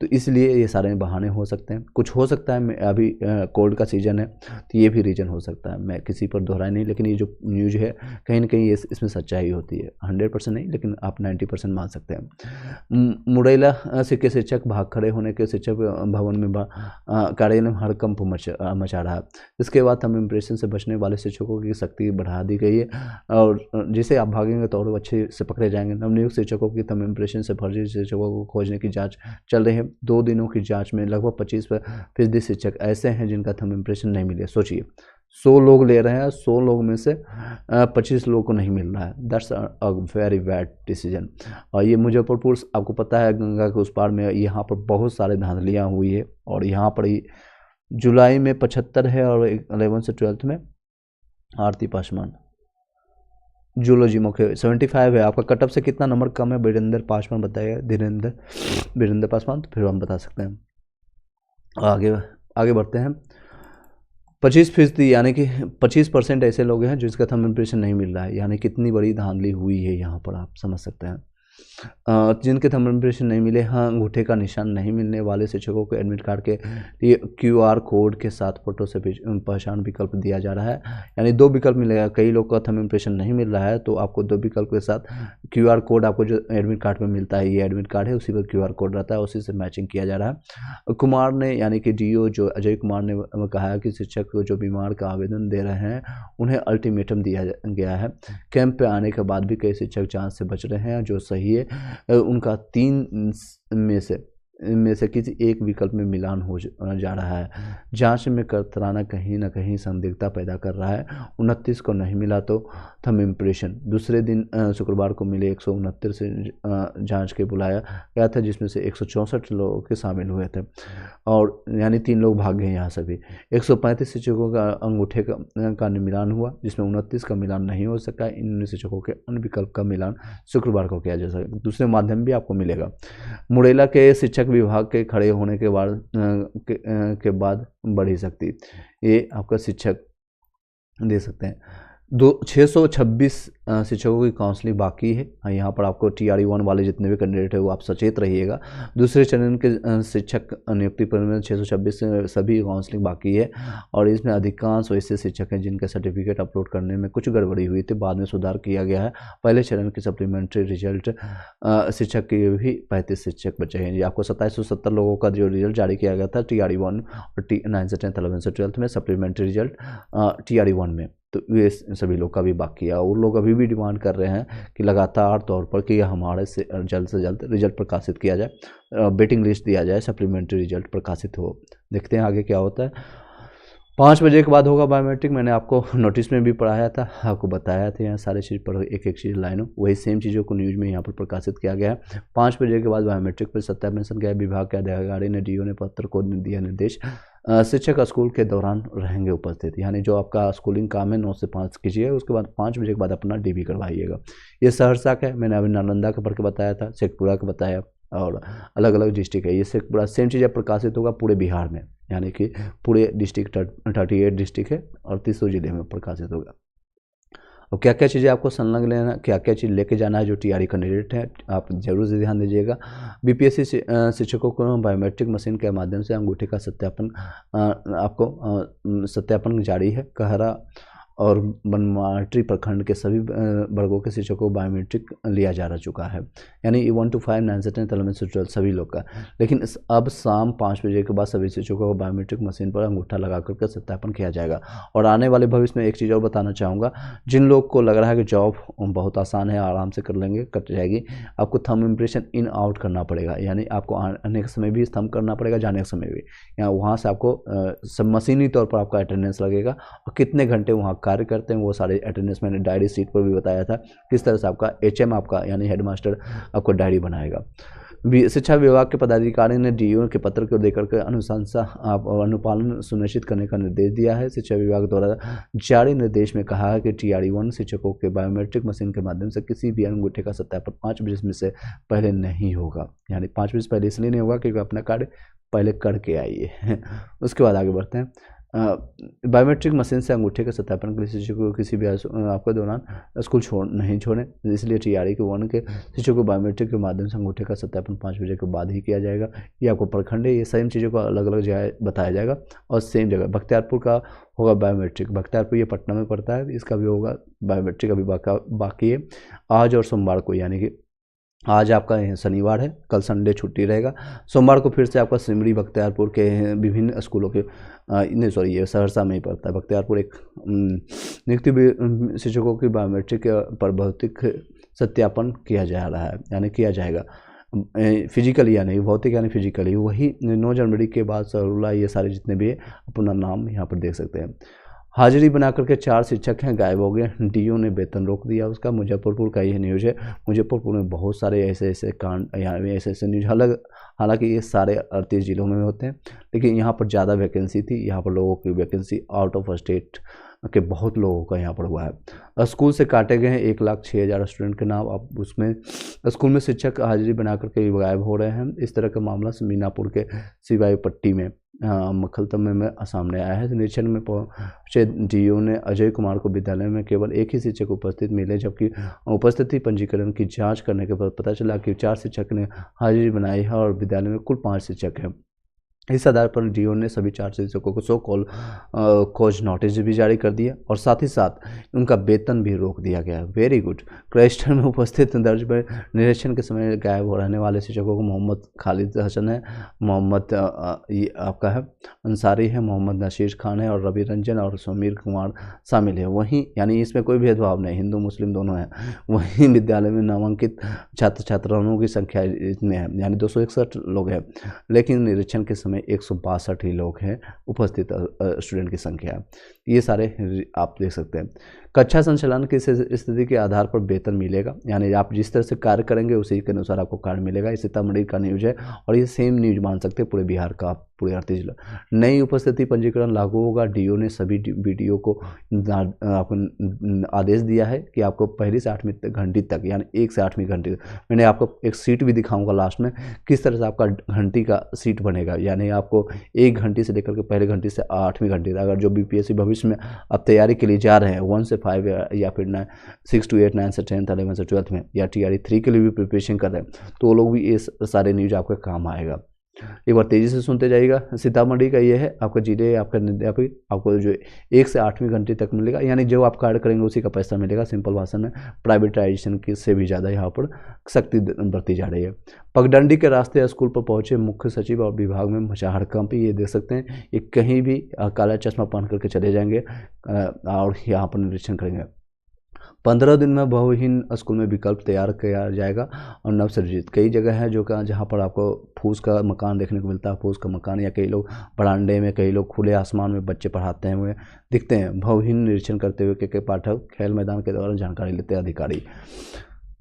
तो इसलिए ये सारे बहाने हो सकते हैं। कुछ हो सकता है, अभी कोल्ड का सीज़न है तो ये भी रीज़न हो सकता है। मैं किसी पर दोहराई नहीं, लेकिन ये जो न्यूज़ है कहीं ना कहीं इसमें सच्चाई होती है। 100% नहीं, लेकिन आप 90% मान सकते हैं। मुरैला के शिक्षक भाग खड़े होने के शिक्षक भवन में कार्यालय में हड़कंप मचा रहा है। इसके बाद थंब इम्प्रेशन से बचने वाले शिक्षकों की सख्ती बढ़ा दी गई है, और जिसे आप भागेंगे तो और अच्छे से पकड़े जाएंगे। नवनियुक्त शिक्षकों की थंब इम्प्रेशन से फर्जी शिक्षकों को खोजने की जांच चल रही है। 2 दिनों की जांच में लगभग 25% शिक्षक ऐसे हैं जिनका थंब इम्प्रेशन नहीं मिले। सोचिए, 100 लोग ले रहे हैं, 100 लोग में से 25 लोगों को नहीं मिल रहा है। That's a very bad decision. और ये मुजफ्फरपुर आपको पता है गंगा के उस पार में, यहाँ पर बहुत सारे धांधलियाँ हुई है, और यहाँ पर ही जुलाई में 75 है और 11 से 12th में आरती पासवान जूलॉजी मुख्य 75 है। आपका कटअप से कितना नंबर कम है? वीरेंद्र पासवान बताइए, वीरेंद्र पासवान, तो फिर हम बता सकते हैं। आगे बढ़ते हैं। 25% यानी कि 25% ऐसे लोग हैं जिसका थंब इम्प्रेशन नहीं मिल रहा है, यानी कितनी बड़ी धांधली हुई है यहाँ पर, आप समझ सकते हैं। जिनके थंब इम्प्रेशन नहीं मिले, हाँ, अंगूठे का निशान नहीं मिलने वाले शिक्षकों को एडमिट कार्ड के लिए QR कोड के साथ फोटो से पहचान विकल्प दिया जा रहा है। यानी 2 विकल्प मिलेगा। कई लोग का थंब इम्प्रेशन नहीं मिल रहा है तो आपको 2 विकल्प के साथ QR कोड आपको जो एडमिट कार्ड में मिलता है, ये एडमिट कार्ड है, उसी पर QR कोड रहता है, उसी से मैचिंग किया जा रहा है। कुमार ने यानी कि DO जो अजय कुमार ने कहा है कि शिक्षक को जो बीमार का आवेदन दे रहे हैं उन्हें अल्टीमेटम दिया गया है। कैंप पे आने के बाद भी कई शिक्षक जांच से बच रहे हैं, जो सही है। उनका 3 में से किसी एक विकल्प में मिलान हो जा रहा है। जांच में कतराना कहीं ना कहीं संदिग्धता पैदा कर रहा है। 29 को नहीं मिला तो थंब इम्प्रेशन दूसरे दिन शुक्रवार को मिले 169 से जांच के बुलाया गया था, जिसमें से 164 लोग के शामिल हुए थे, और यानी 3 लोग भाग गए यहाँ सभी। 135 शिक्षकों का अंगूठे का मिलान हुआ, जिसमें 29 का मिलान नहीं हो सका। इन शिक्षकों के अन्य विकल्प का मिलान शुक्रवार को किया जा सके। दूसरे माध्यम भी आपको मिलेगा। मुरैला के शिक्षक विभाग के खड़े होने के बाद बढ़ी सकती, ये आपका शिक्षक दे सकते हैं। 626 शिक्षकों की काउंसलिंग बाकी है। यहाँ पर आपको TRE1 वाले जितने भी कैंडिडेट है वो आप सचेत रहिएगा। दूसरे चरण के शिक्षक नियुक्ति पर में 626 सभी काउंसलिंग बाकी है, और इसमें अधिकांश वैसे शिक्षक हैं जिनके सर्टिफिकेट अपलोड करने में कुछ गड़बड़ी हुई थी, बाद में सुधार किया गया है। पहले चरण की सप्लीमेंट्री रिजल्ट शिक्षक के भी 35 शिक्षक बचे हैं। आपको 2770 लोगों का जो रिजल्ट जारी किया गया था TRE1 और 9 से 10th 11 से 12th में, सप्लीमेंट्री रिजल्ट TRE1 में, तो ये सभी लोग का भी बाकी है। और लोग अभी भी डिमांड कर रहे हैं कि लगातार तौर पर कि हमारे से जल्द रिजल्ट प्रकाशित किया जाए, वेटिंग लिस्ट दिया जाए, सप्लीमेंट्री रिजल्ट प्रकाशित हो। देखते हैं आगे क्या होता है। 5 बजे के बाद होगा बायोमेट्रिक। मैंने आपको नोटिस में भी पढ़ाया था, आपको बताया था, यहाँ सारे चीज़ पर एक एक चीज़ लाइनों वही सेम चीज़ों को न्यूज़ में यहाँ पर प्रकाशित किया गया है। 5 बजे के बाद बायोमेट्रिक पर सत्यापन किया। विभाग के अधिकारी ने डीओ ने पत्र को दिया निर्देश, शिक्षक स्कूल के दौरान रहेंगे उपस्थित। यानी जो आपका स्कूलिंग काम है 9 से 5 कीजिए, उसके बाद 5 बजे के बाद अपना डीबी करवाइएगा। ये सहरसा का है, मैंने अभी नालंदा का पढ़ के बताया था, शेखपुरा का बताया, और अलग अलग डिस्ट्रिक्ट है। ये शेखपुरा सेम चीज़ प्रकाशित होगा पूरे बिहार में, यानी कि पूरे डिस्ट्रिक्ट 38 डिस्ट्रिक्ट है और 300 जिले में प्रकाशित होगा। और क्या क्या चीज़ें आपको संलग्न लेना, क्या क्या चीज़ लेके जाना है जो टीआरई कैंडिडेट है, आप जरूर से ध्यान दीजिएगा। बीपीएससी शिक्षकों को बायोमेट्रिक मशीन के माध्यम से अंगूठे का सत्यापन सत्यापन जारी है। कहरा और बनमाट्री प्रखंड के सभी वर्गों के शिक्षकों को बायोमेट्रिक लिया जा चुका है, यानी 1 to 5, 9 से 10, 11 से 12 सभी लोग का। लेकिन अब शाम 5 बजे के बाद सभी शिक्षकों को बायोमेट्रिक मशीन पर अंगूठा लगा करके सत्यापन किया जाएगा। और आने वाले भविष्य में एक चीज़ और बताना चाहूँगा, जिन लोग को लग रहा है कि जॉब बहुत आसान है, आराम से कर लेंगे, कट जाएगी, आपको थंब इम्प्रेशन इन आउट करना पड़ेगा। यानी आपको आने के समय भी थंब करना पड़ेगा, जाने के समय भी। यहाँ वहाँ से आपको सब मशीनी तौर पर आपका अटेंडेंस लगेगा, और कितने घंटे वहाँ कार्य करते हैं वो सारे अटेंडेंस मैंने डायरी शीट पर भी बताया था, किस तरह से आपका एचएम आपका यानी हेडमास्टर आपको डायरी बनाएगा। शिक्षा विभाग के पदाधिकारी ने डीओ के पत्र को देकर के अनुशंसा अनुपालन सुनिश्चित करने का निर्देश दिया है। शिक्षा विभाग द्वारा जारी निर्देश में कहा है कि टीआरई 1 शिक्षकों के बायोमेट्रिक मशीन के माध्यम से किसी भी अंगूठे का सत्यापन 5 बजे से पहले नहीं होगा। यानी 5 बजे से पहले इसलिए नहीं होगा क्योंकि अपना कार्य पहले करके आइए। उसके बाद आगे बढ़ते हैं। बायोमेट्रिक मशीन से अंगूठे के सत्यापन के लिए शिक्षकों को किसी भी आपके दौरान स्कूल नहीं छोड़ें, इसलिए टीआरई के 1 के शिक्षकों को बायोमेट्रिक के माध्यम से अंगूठे का सत्यापन 5 बजे के बाद ही किया जाएगा। ये आपको प्रखंड है, ये सेम चीज़ों को अलग अलग जगह बताया जाएगा। और सेम जगह बख्तियारपुर का होगा बायोमेट्रिक, बख्तियारपुर ये पटना में पड़ता है, इसका भी होगा बायोमेट्रिक, अभी बाकी है। आज और सोमवार को, यानी कि आज आपका शनिवार है, कल संडे छुट्टी रहेगा, सोमवार को फिर से आपका सिमरी बख्तियारपुर के विभिन्न स्कूलों के नहीं सॉरी ये सहरसा में ही पड़ता है। बख्तियारपुर एक नियुक्ति शिक्षकों की बायोमेट्रिक पर भौतिक सत्यापन किया जा रहा है, यानी किया जाएगा फिजिकली, यानी भौतिक यानी फिजिकली। वही 9 जनवरी के बाद सरुला ये सारे जितने भी है अपना नाम यहाँ पर देख सकते हैं। हाजिरी बना करके 4 शिक्षक हैं गायब हो गए, डीओ ने वेतन रोक दिया उसका। मुजफ्फरपुर का यह न्यूज़ है। मुजफ्फरपुर में बहुत सारे ऐसे कांड, यहाँ में ऐसे न्यूज, हालांकि ये सारे 38 जिलों में होते हैं, लेकिन यहाँ पर ज़्यादा वैकेंसी थी। यहाँ पर लोगों की वैकेंसी आउट ऑफ स्टेट के बहुत लोगों का यहाँ पर हुआ है। स्कूल से काटे गए हैं 1,06,000 स्टूडेंट के नाम। अब उसमें स्कूल में शिक्षक हाजिरी बना करके गायब हो रहे हैं। इस तरह का मामला मीनापुर के सिवाई पट्टी में मखलतम में सामने आया है। निरीक्षण में पहुंचे डीओ ने अजय कुमार को विद्यालय में केवल एक ही शिक्षक उपस्थित मिले, जबकि उपस्थिति पंजीकरण की जांच करने के बाद पता चला कि 4 शिक्षक ने हाजिरी बनाई है और विद्यालय में कुल 5 शिक्षक हैं। इस आधार पर डीओ ने सभी 4 शिक्षकों को सो कॉल खोज नोटिस भी जारी कर दिया और साथ ही साथ उनका वेतन भी रोक दिया गया। Very good. रजिस्टर में उपस्थित दर्ज पर निरीक्षण के समय गायब हो रहने वाले शिक्षकों को मोहम्मद खालिद हसन है, मोहम्मद ये आपका है अंसारी है, मोहम्मद नशीर खान है और रवि रंजन और समीर कुमार शामिल है। वहीं यानी इसमें कोई भेदभाव नहीं, हिंदू मुस्लिम दोनों हैं। वहीं विद्यालय में नामांकित छात्र छात्राओं की संख्या इसमें है, यानी 261 लोग हैं, लेकिन निरीक्षण के समय 162 ही लोग हैं उपस्थित स्टूडेंट की संख्या। ये सारे आप देख सकते हैं। कक्षा संचालन की स्थिति के आधार पर वेतन मिलेगा, यानी आप जिस तरह से कार्य करेंगे उसी के अनुसार आपको कार्य मिलेगा। ये सीतामढ़ी का न्यूज है और ये सेम न्यूज मान सकते हैं पूरे बिहार का, पूरे 38 जिला। नई उपस्थिति पंजीकरण लागू होगा। डीओ ने सभी बीडीओ को आपको आदेश दिया है कि आपको पहली से 8वीं घंटी तक, यानी 1 से 8वीं घंटी, मैंने आपको एक सीट भी दिखाऊंगा लास्ट में किस तरह से आपका घंटी का सीट बनेगा। यानी आपको 1 घंटी से लेकर के पहले घंटी से 8वीं घंटी तक, अगर जो बीपीएससी भविष्य में आप तैयारी के लिए जा रहे हैं 1 से 5 या फिर 6 to 8, 9 से 10, 11 से 12 में, या टीआरई 3 के लिए भी प्रिपरेशन कर रहे हैं, तो वो लोग भी ये सारे न्यूज आपके काम आएगा। एक बार तेज़ी से सुनते जाइएगा। सीतामढ़ी का ये है आपका जिले, आपका अध्यापक आपको जो 1 से 8वीं घंटे तक मिलेगा, यानी जो आप कार्य करेंगे उसी का पैसा मिलेगा। सिंपल भाषा में प्राइवेटाइजेशन की से भी ज़्यादा यहाँ पर सख्ती बरती जा रही है। पगडंडी के रास्ते स्कूल पर पहुंचे मुख्य सचिव और विभाग में मचा हड़कंप। ये देख सकते हैं, ये कहीं भी काला चश्मा पहन करके चले जाएंगे और यहाँ पर निरीक्षण करेंगे। 15 दिन में बहुहीन स्कूल में विकल्प तैयार किया जाएगा और नवसृजित कई जगह है जो कि जहाँ पर आपको फूस का मकान देखने को मिलता है, फूस का मकान, या कई लोग बरामदे में, कई लोग खुले आसमान में बच्चे पढ़ाते हुए दिखते हैं। बहुहीन निरीक्षण करते हुए के पाठक खेल मैदान के दौरान जानकारी लेते हैं अधिकारी।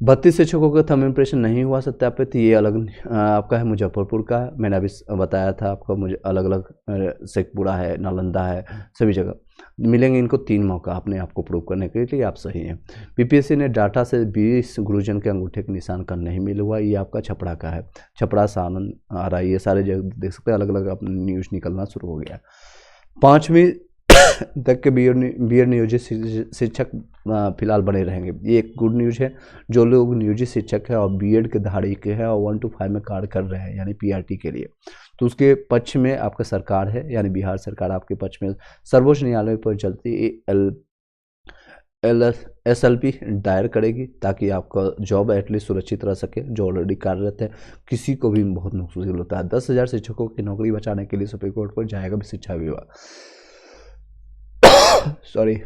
32 शिक्षकों का थंब इम्प्रेशन नहीं हुआ सत्यापित, ये अलग आपका है, मुजफ्फरपुर का है। मैंने अभी बताया था आपको, मुझे अलग अलग शेखपुरा है, नालंदा है, सभी जगह मिलेंगे इनको 3 मौका अपने आप को प्रूव करने के लिए आप सही हैं। बीपीएससी ने डाटा से 20 गुरुजन के अंगूठे के निशान का नहीं मिला हुआ, ये आपका छपरा का है, छपरा सानन आ रहा है, ये सारे जगह देख सकते हैं, अलग अलग अपने न्यूज़ निकलना शुरू हो गया। 5वीं तक के बीएड नियोजित शिक्षक फिलहाल बने रहेंगे, ये एक गुड न्यूज़ है। जो लोग नियोजित शिक्षक है और बीएड के धारी के हैं और 1 to 5 में कार्य कर रहे हैं यानी पीआरटी के लिए, तो उसके पक्ष में आपका सरकार है यानी बिहार सरकार आपके पक्ष में सर्वोच्च न्यायालय पर चलती SLP दायर करेगी ताकि आपका जॉब एटलीस्ट सुरक्षित रह सके। जो ऑलरेडी कार्यरत है, किसी को भी बहुत मुश्किल होता है। 10,000 शिक्षकों की नौकरी बचाने के लिए सुप्रीम कोर्ट पर जाएगा शिक्षा विभाग, सॉरी,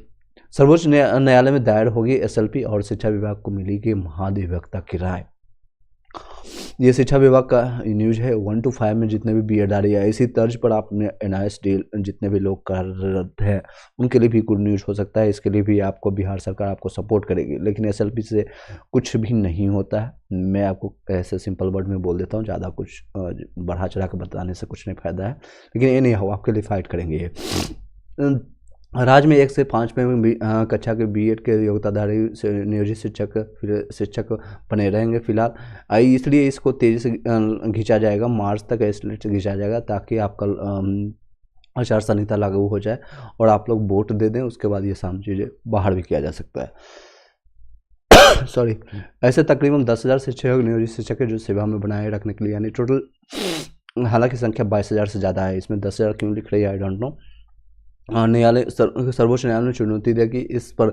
सर्वोच्च न्यायालय में दायर होगी SLP और शिक्षा विभाग को मिलेगी महाधिवक्ता की राय। ये शिक्षा विभाग का न्यूज़ है। 1 to 5 में जितने भी बीएड आ रही है, इसी तर्ज पर आपने NIS डील जितने भी लोग कार्यरत हैं उनके लिए भी गुड न्यूज़ हो सकता है। इसके लिए भी आपको बिहार सरकार आपको सपोर्ट करेगी, लेकिन SLP से कुछ भी नहीं होता है। मैं आपको ऐसे सिंपल वर्ड में बोल देता हूँ, ज़्यादा कुछ बढ़ा चढ़ा कर बताने से कुछ नहीं फ़ायदा है, लेकिन ये नहीं हो, आपके लिए फाइट करेंगे ये। राज्य में 1 से 5 में कक्षा के बीएड के योग्यताधारी से नियोजित शिक्षक बने रहेंगे फिलहाल, इसलिए इसको तेज़ी से खींचा जाएगा, मार्च तक एस्टिमेट खींचा जाएगा ताकि आपका आचार संहिता लागू हो जाए और आप लोग वोट दे दें। उसके बाद ये सारी चीज़ें बाहर भी किया जा सकता है। सॉरी, ऐसे तकरीबन 10,000 शिक्षक नियोजित शिक्षक जो सेवा में बनाए रखने के लिए यानी टोटल, हालांकि संख्या 22,000 से ज़्यादा है, इसमें 10,000 क्यों लिख रही है आई डोंट नो। न्यायालय सर्वोच्च न्यायालय ने चुनौती दी कि इस पर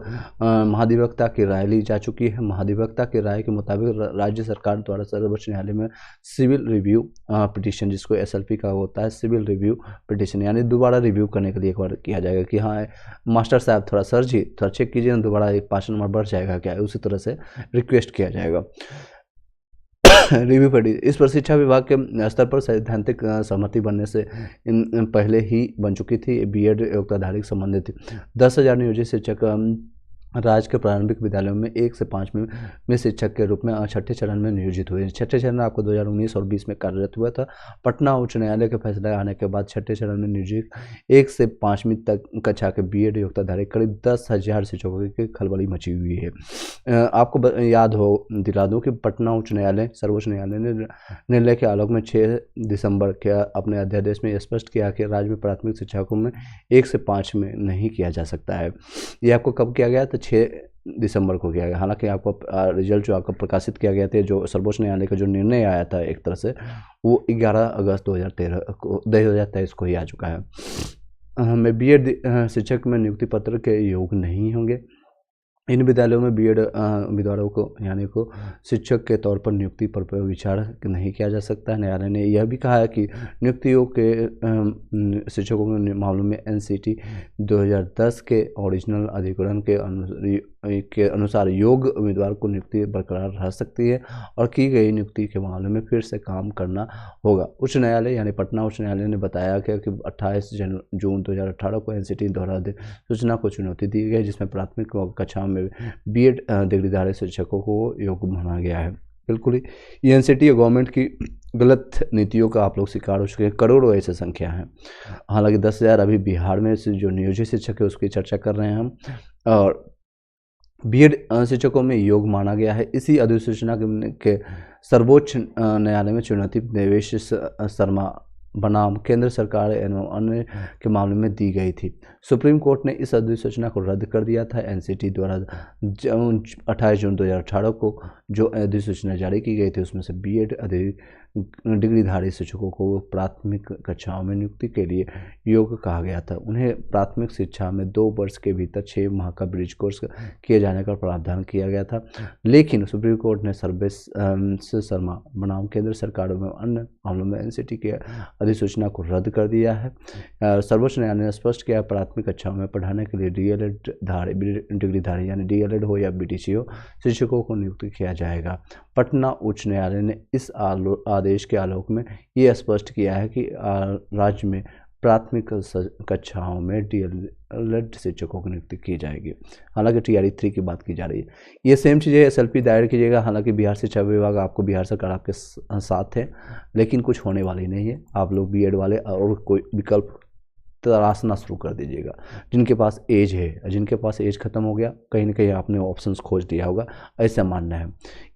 महाधिवक्ता की राय ली जा चुकी है। महाधिवक्ता की राय के मुताबिक राज्य सरकार द्वारा सर्वोच्च न्यायालय में सिविल रिव्यू पिटीशन, जिसको SLP का होता है, सिविल रिव्यू पिटीशन, यानी दोबारा रिव्यू करने के लिए एक बार किया जाएगा कि हाँ मास्टर साहब थोड़ा सर जी थोड़ा चेक कीजिए ना, दोबारा 5 नंबर बढ़ जाएगा क्या, उसी तरह से रिक्वेस्ट किया जाएगा। रिव्यू पर इस पर शिक्षा विभाग के स्तर पर सैद्धांतिक सहमति बनने से पहले ही बन चुकी थी। बीएड योग्यताधारी संबंधित 10,000 नियोजित शिक्षक राज्य के प्रारंभिक विद्यालयों में 1 से 5 में शिक्षक के रूप में छठे चरण में नियोजित हुए। छठे चरण आपको 2019 और 20 में कार्यरत हुआ था। पटना उच्च न्यायालय के फैसले आने के बाद छठे चरण में नियोजित 1 से 5वीं तक कक्षा के बीएड योग्यताधारी करीब 10,000 शिक्षकों की खलबली मची हुई है। आपको याद हो दिला दूँ कि पटना उच्च न्यायालय सर्वोच्च न्यायालय ने निर्णय के आलोक में 6 दिसंबर के अपने अध्यादेश में स्पष्ट किया कि राज्य में प्राथमिक शिक्षकों में 1 से 5 में नहीं किया जा सकता है। ये आपको कब किया गया? तो 6 दिसंबर को किया गया। हालांकि आपको रिजल्ट जो आपका प्रकाशित किया गया था, जो सर्वोच्च न्यायालय का जो निर्णय आया था एक तरह से, वो 11 अगस्त 2023 को ही आ चुका है। मैं बीएड शिक्षक में नियुक्ति पत्र के योग्य नहीं होंगे। इन विद्यालयों में बीएड उम्मीदवारों को यानी को शिक्षक के तौर पर नियुक्ति पर विचार नहीं किया जा सकता है। न्यायालय ने यह भी कहा है कि नियुक्तियों के शिक्षकों के मामलों में NCT 2010 के ओरिजिनल अधिग्रहण के अनुसार योग्य उम्मीदवार को नियुक्ति बरकरार रह सकती है और की गई नियुक्ति के मामले में फिर से काम करना होगा। उच्च न्यायालय यानी पटना उच्च न्यायालय ने बताया कि 28 जून 2018 को NCT द्वारा सूचना को चुनौती दी गई, जिसमें प्राथमिक कक्षाओं में बीएड डिग्रीधारी शिक्षकों को योग्य माना गया है। बिल्कुल ही ये NCT गवर्नमेंट की गलत नीतियों का आप लोग शिकार हो चुके हैं। करोड़ों ऐसे संख्या हैं। हालांकि 10,000 अभी बिहार में जो नियोजित शिक्षक है उसकी चर्चा कर रहे हैं हम, और बीएड शिक्षकों में योग माना गया है। इसी अधिसूचना के सर्वोच्च न्यायालय में चुनौती देवेश शर्मा बनाम केंद्र सरकार एवं अन्य के मामले में दी गई थी। सुप्रीम कोर्ट ने इस अधिसूचना को रद्द कर दिया था। NCT द्वारा 28 जून 2018 को जो अधिसूचना जारी की गई थी उसमें से बीएड डिग्रीधारी शिक्षकों को प्राथमिक कक्षाओं में नियुक्ति के लिए योग्य कहा गया था। उन्हें प्राथमिक शिक्षा में 2 वर्ष के भीतर 6 माह का ब्रिज कोर्स किए जाने का प्रावधान किया गया था, लेकिन सुप्रीम कोर्ट ने सर्वेश शर्मा बनाम केंद्र सरकार में अन्य मामलों में NCT के अधिसूचना को रद्द कर दिया है। सर्वोच्च न्यायालय ने स्पष्ट किया प्राथमिक कक्षाओं में पढ़ाने के लिए डीएलएड डिग्रीधारी यानी डीएलएड हो या बीटीसी हो शिक्षकों को नियुक्त किया जाएगा। पटना उच्च न्यायालय ने इस आदेश के आलोक में ये स्पष्ट किया है कि राज्य में प्राथमिक कक्षाओं में डीएलएड शिक्षकों की नियुक्ति की जाएगी। हालांकि टीआरई 3 की बात की जा रही है। ये सेम चीज़ें एसएलपी दायर कीजिएगा। हालांकि बिहार शिक्षा विभाग आपको बिहार सरकार आपके साथ है, लेकिन कुछ होने वाली नहीं है। आप लोग बीएड वाले और कोई विकल्प तराशना शुरू कर दीजिएगा। जिनके पास एज है, जिनके पास एज खत्म हो गया, कहीं ना कहीं आपने ऑप्शंस खोज दिया होगा, ऐसा मानना है।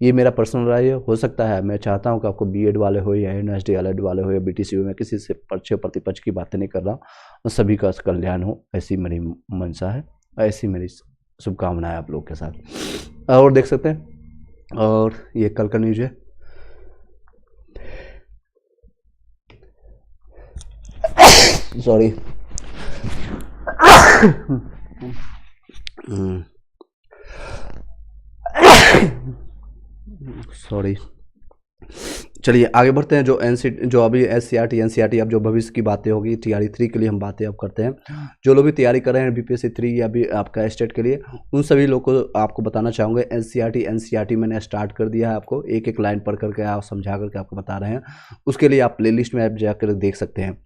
ये मेरा पर्सनल राय है। हो सकता है मैं चाहता हूँ कि आपको बीएड वाले हो या डीएलएड वाले हो या बीटीसी हो, मैं किसी से पक्ष प्रतिपक्ष की बातें नहीं कर रहा हूँ, सभी का कल्याण हो, ऐसी मेरी मंशा है, ऐसी मेरी शुभकामनाएं आप लोग के साथ। और देख सकते हैं, और ये कल का न्यूज है। सॉरी सॉरी चलिए आगे बढ़ते हैं। जो अभी एससीईआरटी एनसीईआरटी अब जो भविष्य की बातें होगी, टीआरई 3 के लिए हम बातें अब करते हैं। जो लोग भी तैयारी कर रहे हैं बीपीएससी 3 या भी आपका स्टेट के लिए, उन सभी लोग को आपको बताना चाहूँगा एनसीईआरटी मैंने स्टार्ट कर दिया है। आपको एक एक लाइन पढ़ करके आप समझा करके आपको बता रहे हैं। उसके लिए आप प्लेलिस्ट में आप जाकर देख सकते हैं।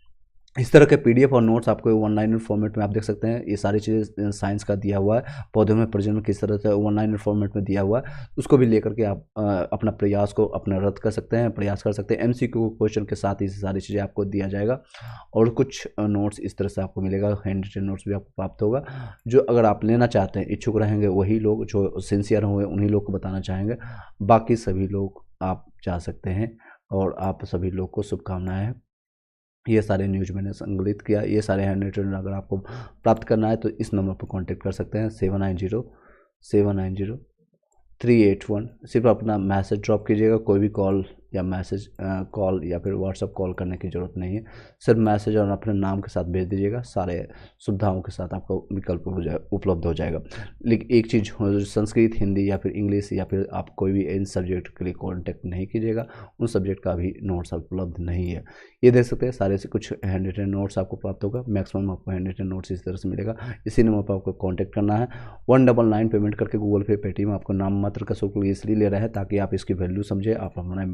इस तरह के पीडीएफ और नोट्स आपको 1/9 फॉर्मेट में आप देख सकते हैं। ये सारी चीज़ें साइंस का दिया हुआ है, पौधों में प्रजनन किस तरह से 1/9 फॉर्मेट में दिया हुआ है। उसको भी लेकर के आप अपना प्रयास को अपना रद्द कर सकते हैं, प्रयास कर सकते हैं। एमसीक्यू क्वेश्चन के साथ ही सारी चीज़ें आपको दिया जाएगा। और कुछ नोट्स इस तरह से आपको मिलेगा, हैंड रिटन नोट्स भी आपको प्राप्त होगा। जो अगर आप लेना चाहते हैं, इच्छुक रहेंगे, वही लोग जो सिंसियर होंगे उन्हीं लोग को बताना चाहेंगे। बाकी सभी लोग आप जा सकते हैं, और आप सभी लोग को शुभकामनाएँ। ये सारे न्यूज मैंने संकलित किया। ये सारे हैंड रिटन अगर आपको प्राप्त करना है तो इस नंबर पर कांटेक्ट कर सकते हैं 790-381। सिर्फ अपना मैसेज ड्रॉप कीजिएगा, कोई भी कॉल या मैसेज कॉल या फिर व्हाट्सअप कॉल करने की ज़रूरत नहीं है। सिर्फ मैसेज और अपने नाम के साथ भेज दीजिएगा, सारे सुविधाओं के साथ आपको विकल्प उपलब्ध हो जाएगा। लेकिन एक चीज़, संस्कृत, हिंदी या फिर इंग्लिश या फिर आप कोई भी इन सब्जेक्ट के लिए कॉन्टैक्ट नहीं कीजिएगा, उन सब्जेक्ट का भी नोट्स उपलब्ध नहीं है। ये देख सकते हैं सारे से कुछ हैंड रिटन नोट्स आपको प्राप्त होगा। मैक्सिमम आपको हैंड रिटन नोट्स इस तरह से मिलेगा। इसी नंबर पर आपको कॉन्टैक्ट करना है। 199 पेमेंट करके गूगल पे पेटीएम आपको नाम मात्र का शुल्क इसलिए ले रहे हैं ताकि आप इसकी वैल्यू समझे। आप हमारे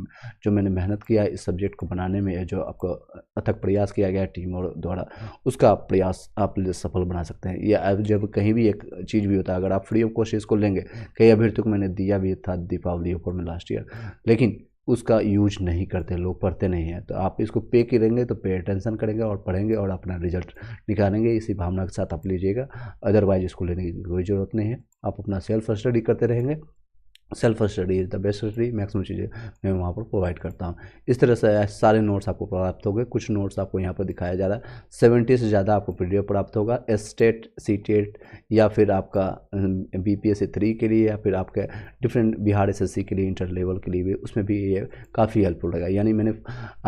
जो मैंने मेहनत किया इस सब्जेक्ट को बनाने में, जो आपको अथक प्रयास किया गया टीम और द्वारा, उसका प्रयास आप सफल बना सकते हैं। या जब कहीं भी एक चीज़ भी होता है, अगर आप फ्री ऑफ कॉस्ट इसको लेंगे, कई अभ्यर्थियों को मैंने दिया भी था दीपावली ऑफर में लास्ट ईयर, लेकिन उसका यूज नहीं करते लोग, पढ़ते नहीं हैं। तो आप इसको पे करेंगे तो पे अटेंशन करेंगे और पढ़ेंगे और अपना रिजल्ट निकालेंगे। इसी भावना के साथ आप लीजिएगा, अदरवाइज इसको लेने की कोई ज़रूरत नहीं है। आप अपना सेल्फ स्टडी करते रहेंगे। Self study is the best study. Maximum चीज़ें मैं वहाँ पर प्रोवाइड करता हूँ। इस तरह से सारे नोट्स आपको प्राप्त होंगे। कुछ नोट्स आपको यहाँ पर दिखाया जा रहा है। 70 से ज़्यादा आपको पीडीएफ प्राप्त होगा। स्टेट, सीटेट या फिर आपका बीपीएससी 3 के लिए या फिर आपके डिफरेंट बिहार एसएससी के लिए, इंटर लेवल के लिए भी, उसमें भी ये काफ़ी हेल्पफुल रहेगा। यानी मैंने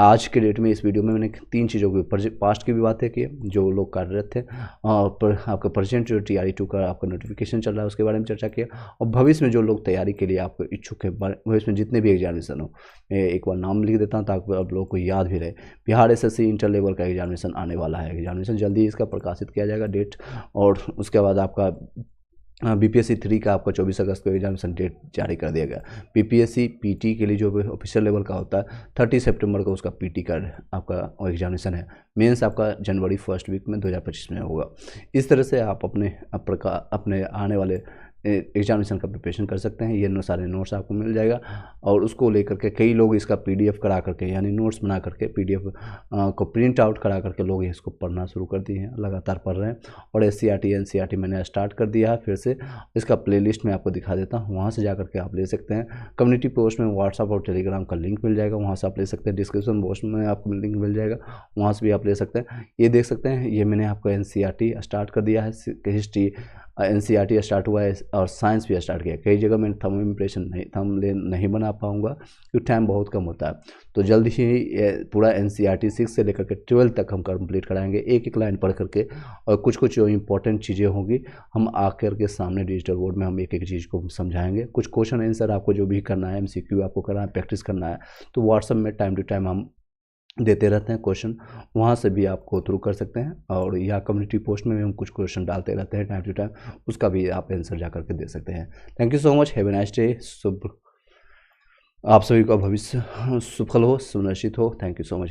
आज के डेट में इस वीडियो में मैंने 3 चीज़ों की, पास्ट की भी बातें की जो लोग कार्यरत थे, और आपका प्रेजेंट जो टीआरई 2 का आपका नोटिफिकेशन चल रहा है उसके बारे में चर्चा किया, और भविष्य में जो लोग तैयारी के लिए आपको इच्छुक है, भविष्य में जितने भी एग्जामिनेशन हो, मैं एक बार नाम लिख देता हूँ ताकि आप लोगों को याद भी रहे। बिहार एसएससी इंटर लेवल का एग्जामिनेशन आने वाला है। एग्जामिनेशन जल्दी ही इसका प्रकाशित किया जाएगा डेट, और उसके बाद आपका बीपीएससी 3 का आपको 24 अगस्त को एग्जामिनेशन डेट जारी कर दिया गया। बीपीएससी पीटी के लिए जो ऑफिशियल लेवल का होता है 30 सितंबर को उसका पीटी का आपका एग्जामिनेशन है। मेंस आपका जनवरी फर्स्ट वीक में 2025 में होगा। इस तरह से आप अपने आने वाले एग्जामिनेशन का प्रिपरेशन कर सकते हैं। ये सारे नोट्स आपको मिल जाएगा, और उसको लेकर के कई लोग इसका पीडीएफ करा करके, यानी नोट्स बना करके पीडीएफ को प्रिंट आउट करा करके लोग इसको पढ़ना शुरू कर दिए हैं, लगातार पढ़ रहे हैं। और एससीईआरटी एनसीईआरटी मैंने स्टार्ट कर दिया है फिर से। इसका प्लेलिस्ट मैं आपको दिखा देता हूँ, वहाँ से जा करके आप ले सकते हैं। कम्युनिटी पोस्ट में व्हाट्सअप और टेलीग्राम का लिंक मिल जाएगा, वहाँ से आप ले सकते हैं। डिस्क्रिप्शन बॉक्स में आपको लिंक मिल जाएगा, वहाँ से भी आप ले सकते हैं। ये देख सकते हैं, ये मैंने आपको एनसीईआरटी स्टार्ट कर दिया है। हिस्ट्री एनसीईआरटी स्टार्ट हुआ है, और साइंस भी स्टार्ट किया। कई जगह मैंने थंब इम्प्रेशन नहीं बना पाऊंगा क्योंकि टाइम बहुत कम होता है। तो जल्दी ही पूरा एनसीईआरटी 6 से लेकर के 12 तक हम कंप्लीट कराएंगे, एक एक लाइन पढ़ करके। और कुछ कुछ जो इंपॉर्टेंट चीज़ें होंगी हम आकर के सामने डिजिटल बोर्ड में हम एक एक चीज़ को समझाएंगे। कुछ क्वेश्चन आंसर आपको जो भी करना है, एमसीक्यू आपको करना है, प्रैक्टिस करना है, तो व्हाट्सएप में टाइम टू टाइम हम देते रहते हैं क्वेश्चन, वहाँ से भी आप गो थ्रू कर सकते हैं। और या कम्युनिटी पोस्ट में भी हम कुछ क्वेश्चन डालते रहते हैं टाइम टू टाइम, उसका भी आप आंसर जा करके दे सकते हैं। Thank you so much, have a nice day. शुभ आप सभी का भविष्य सफल हो, सुनिश्चित हो। Thank you so much.